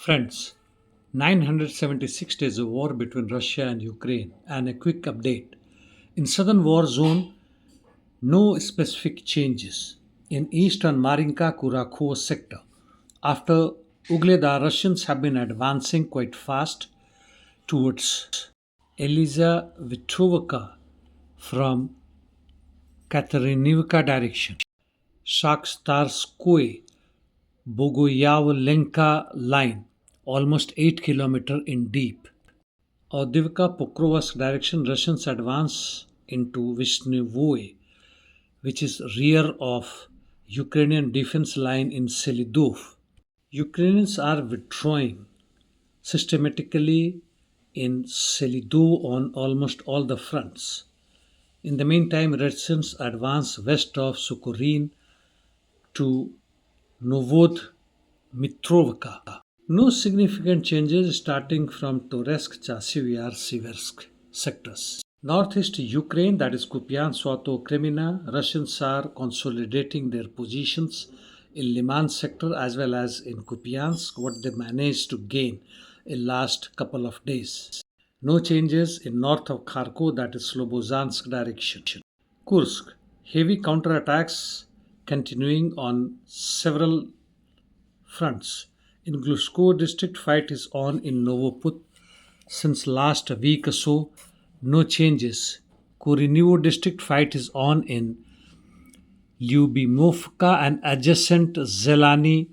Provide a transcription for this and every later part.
Friends, 976 days of war between Russia and Ukraine, and a quick update. In southern war zone, no specific changes. In eastern Marinka Kurakhov sector, after Ugledar, Russians have been advancing quite fast towards Elizaveta from Katerinivka direction. Shakhtarskoye Bogoyavlenka line, almost 8 km in deep. Avdiivka Pokrovsk direction, Russians advance into Vishnevoye, which is rear of Ukrainian defense line in Selidov. Ukrainians are withdrawing systematically in Selidov on almost all the fronts. In the meantime, Russians advance west of Sukhorin to Novodmitrovka. No significant changes starting from Toretsk, Chasiv Siversk sectors. Northeast Ukraine, that is Kupian, Swato, Kremina, Russians are consolidating their positions in Liman sector as well as in Kupiansk, what they managed to gain in last couple of days. No changes in north of Kharkov, that is Slobozhansk direction. Kursk, heavy counterattacks continuing on several fronts. In Glushko district, fight is on in Novoput since last week or so. No changes. Korenivo district, fight is on in Lyubimovka and adjacent Zelany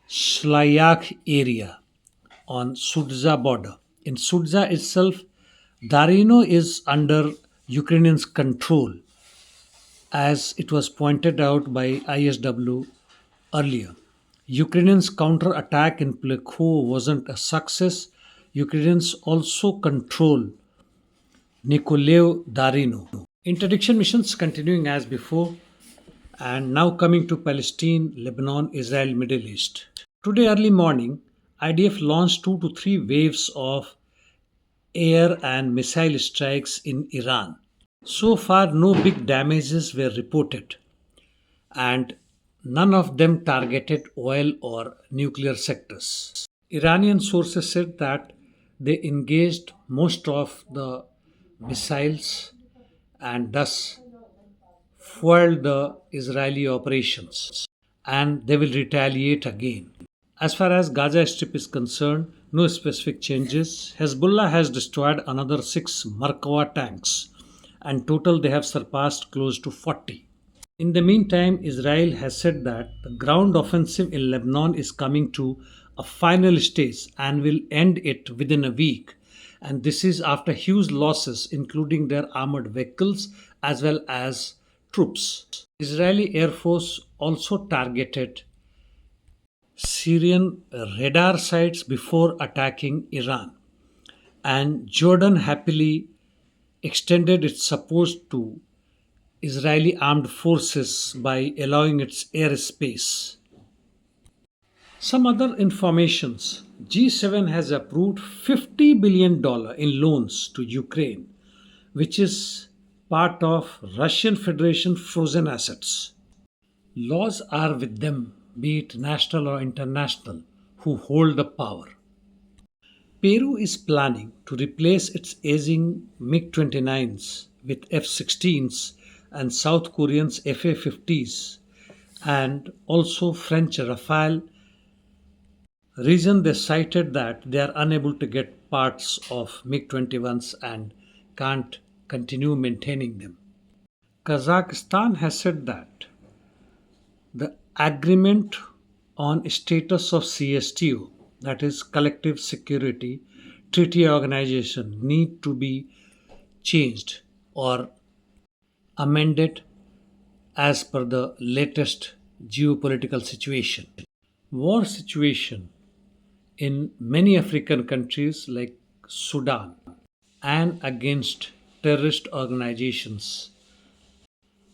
Shlayak area on Sudza border. In Sudza itself, Darino is under Ukrainians' control, as it was pointed out by ISW earlier. Ukrainians' counter-attack in Plekho wasn't a success. Ukrainians also control Nikolaev Darino. Interdiction missions continuing as before, and now coming to Palestine, Lebanon, Israel, Middle East. Today early morning, IDF launched 2 to 3 waves of air and missile strikes in Iran. So far, no big damages were reported, and none of them targeted oil or nuclear sectors. Iranian sources said that they engaged most of the missiles and thus foiled the Israeli operations, and they will retaliate again. As far as Gaza Strip is concerned, no specific changes. Hezbollah has destroyed another 6 Merkava tanks, and total they have surpassed close to 40. In the meantime, Israel has said that the ground offensive in Lebanon is coming to a final stage and will end it within a week. And this is after huge losses, including their armored vehicles as well as troops. Israeli Air Force also targeted Syrian radar sites before attacking Iran. And Jordan happily extended its support to Israeli armed forces by allowing its airspace. Some other informations. G7 has approved $50 billion in loans to Ukraine, which is part of Russian Federation frozen assets. Laws are with them, be it national or international, who hold the power. Peru is planning to replace its aging MiG 29s with F 16s and South Koreans FA 50s and also French Rafale. Reason they cited that they are unable to get parts of MiG 21s and can't continue maintaining them. Kazakhstan has said that the agreement on status of CSTO, that is Collective Security Treaty Organization, need to be changed or amended as per the latest geopolitical situation. War situation in many African countries like Sudan and against terrorist organizations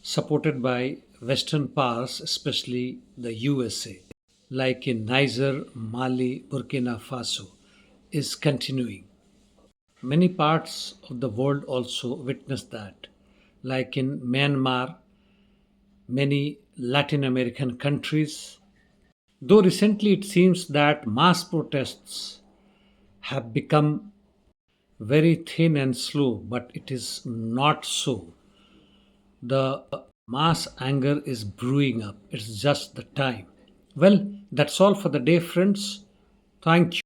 supported by Western powers, especially the USA, like in Niger, Mali, Burkina Faso, is continuing. Many parts of the world also witness that, like in Myanmar, many Latin American countries, Though recently it seems that mass protests have become very thin and slow, but it is not so. The mass anger is brewing up. It's just the time. Well, that's all for the day, friends. Thank you.